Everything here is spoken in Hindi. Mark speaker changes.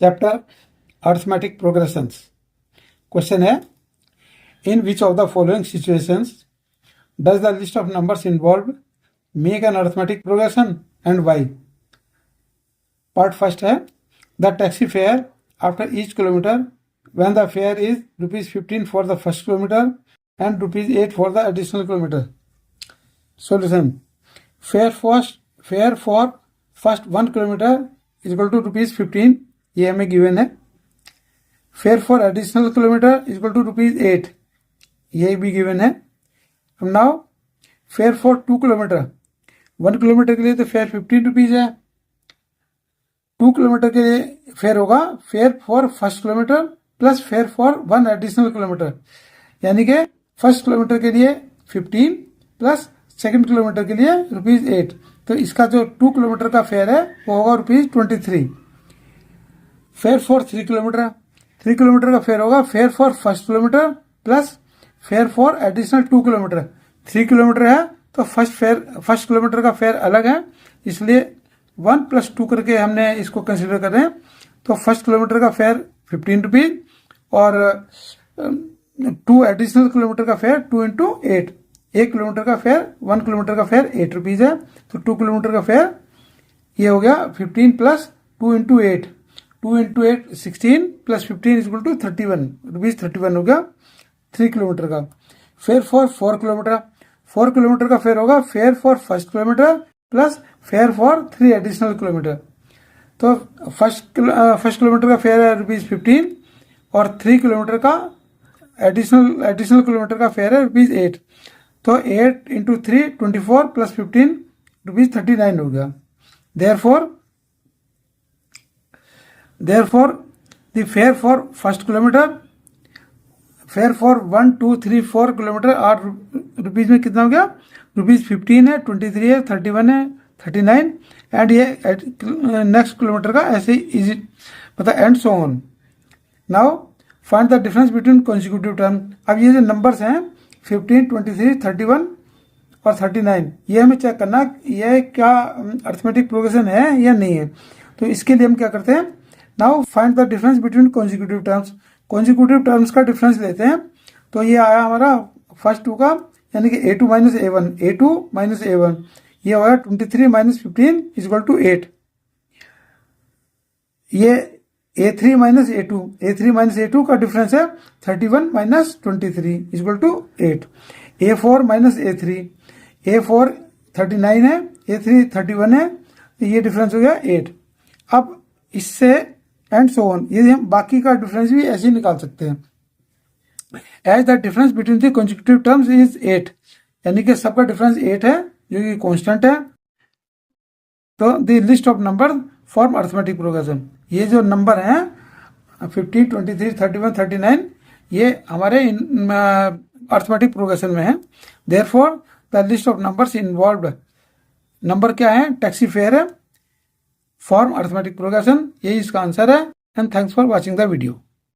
Speaker 1: Chapter arithmetic progressions. क्वेश्चन है, in which of the following situations does the list of numbers involve make an arithmetic progression and why. Part first है, the taxi fare after each kilometre when the fare is ₹15 for the first kilometer and ₹8 for the additional kilometer. Solution: fare for first 1 kilometer is equal to ₹15, ये हमें given है. Fare for additional kilometer is equal to ₹8, ये भी given है. Now fare for 2 kilometer, 1 kilometre के लिए तो फेयर ₹15 है. 2 किलोमीटर के लिए फेयर होगा fair for first kilometre plus fair for 1 additional kilometre, यानी कि फर्स्ट किलोमीटर के लिए 15 प्लस सेकंड किलोमीटर के लिए ₹8. तो इसका जो 2 किलोमीटर का फेयर है वो होगा ₹23. फेयर फॉर 3 किलोमीटर, 3 किलोमीटर का फेयर होगा fair for first kilometre plus fair for additional 2 kilometre. 3 kilometre है तो फर्स्ट किलोमीटर का फेयर अलग है, इसलिए 1 + 2 करके हमने इसको कंसिडर कर रहे हैं. तो फर्स्ट किलोमीटर का फेयर ₹15 और 2 एडिशनल किलोमीटर का फेयर 2 × 8. 1 किलोमीटर का फेयर 1 किलोमीटर का फेयर ₹8 है. तो 2 किलोमीटर का फेयर ये हो गया 15 + 2 × 8. 2 × 8 16 + 15 = 31. ₹31 हो गया 3 किलोमीटर का. फेयर फॉर 4 किलोमीटर, 4 किलोमीटर का फेयर होगा fair for first kilometre plus fair for 3 additional kilometre. तो फर्स्ट किलोमीटर का फेयर है ₹15 और 3 किलोमीटर का एडिशनल किलोमीटर का फेयर है ₹8. तो 8 × 3 24 + 15 ₹39 हो गया. therefore the fare for first kilometer, fair for 1 2 3 4 kilometre और रुपीज में कितना हो गया? ₹15 है, 23 है, 31 है, 39 एंड ये नेक्स्ट किलोमीटर का ऐसे इजी मतलब and so on. Now find the difference between consecutive term. अब ये जो नंबर्स हैं 15, 23, 31 और 39, ये हमें चेक करना ये क्या अर्थमेटिक प्रोग्रेशन है या नहीं है. तो इसके लिए हम क्या करते हैं, now find the difference between consecutive terms. Consecutive terms का डिफरेंस लेते हैं. तो ये आया हमारा फर्स्ट 2 का, यानी कि A2 - A1, A2 - A1, ये होगा 23 - 15 = 8. ये A3 - A2, A3 - A2 का डिफरेंस है 31 - 23 = 8. A4 - A3, A4 39 है, A3 31 है, तो ये डिफरेंस हो गया 8. अब इससे एंड सो ऑन, ये हम बाकी का डिफरेंस भी ऐसे ही निकाल सकते हैं. As the difference between the consecutive terms is 8, यानी कि सबका डिफरेंस 8 है जो कि कांस्टेंट है. तो the list of number form arithmetic progression, ये जो नंबर हैं 15, 23, 31, 39 ये हमारे अर्थमेटिक प्रोग्रेशन में है. Therefore the list of numbers involved, number क्या है? टैक्सी फेयर है. फॉर्म अर्थमेटिक प्रोग्रेशन, यही इसका आंसर है. And thanks for watching the video.